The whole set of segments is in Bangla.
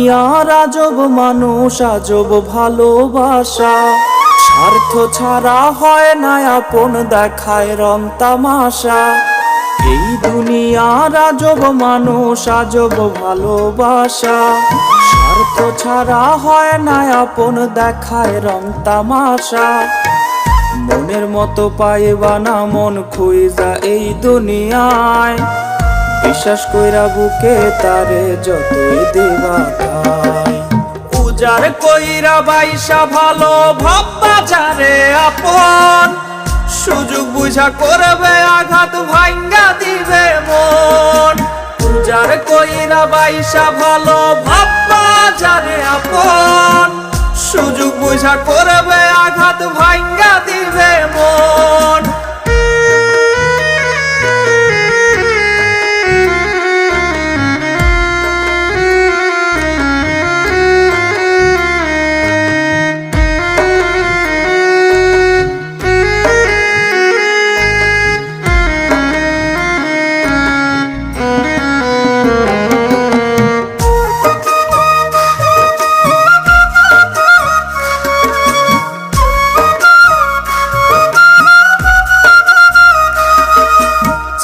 দুনিয়ার আজব মানুষ, আজব ভালোবাসা। স্বার্থ ছাড়া হয় না আপন, দেখায় রং তামাশা। এই দুনিয়ার আজব মানুষ, আজব ভালোবাসা। স্বার্থ ছাড়া হয় না আপন, দেখায় রং তামাশা। মনের মতো পাইবা না মন খুইজা এই দুনিয়ায়। বিশ্বাস কইরা বুকে তারে যতই দিবা তাই। উজার কইরা বাইসা ভালো ভাববা যারে আপন। সুযোগ বুঝা করবে আঘাত, ভাঙ্গা দিবে মন। উজার কইরা বাইসা ভালো ভাববা যারে আপন। সুযোগ বুঝা করবে আঘাত, ভাঙ্গা দিবে মন।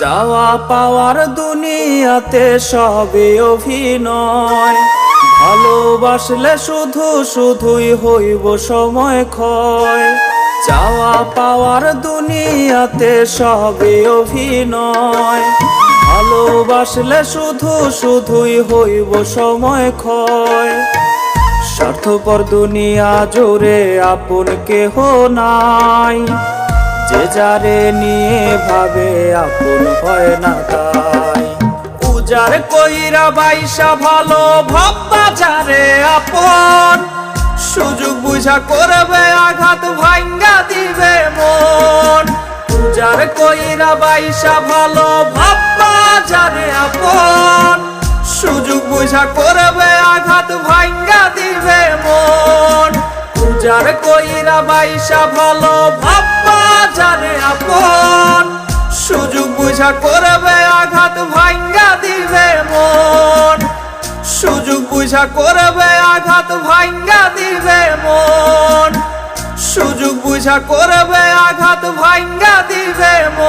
চাওয়া পাওয়ার দুনিয়াতে সবে অভিনয়। ভালোবাসলে শুধু শুধুই হইব সময় ক্ষয়। চাওয়া পাওয়ার দুনিয়াতে সবে অভিনয়। ভালোবাসলে শুধু শুধুই হইব সময় ক্ষয়। স্বার্থপর দুনিয়া জোরে আপন কেহ নাই। যে যারে নিয়ে ভাবে আপন হয় না তাই। উজার কইরা বাইসা ভালো ভাববা যারে আপন। সুযোগ বুঝা করবে আঘাত, ভাঙ্গা দিবে মন। উজার কইরা বাইসা ভালো ভাববা যারে আপন। সুযোগ বুঝা করবে আঘাত, ভাঙ্গা দিবে মন। উজার কইরা বাইসা ভালো ভাববা যারে আপন। সুযোগ বুঝা করবে আঘাত, ভাঙ্গা দিবে মন। সুযোগ বুঝা করবে আঘাত, ভাঙ্গা দিবে মন। সুযোগ বুঝা করবে আঘাত, ভাঙ্গা দিবে মন।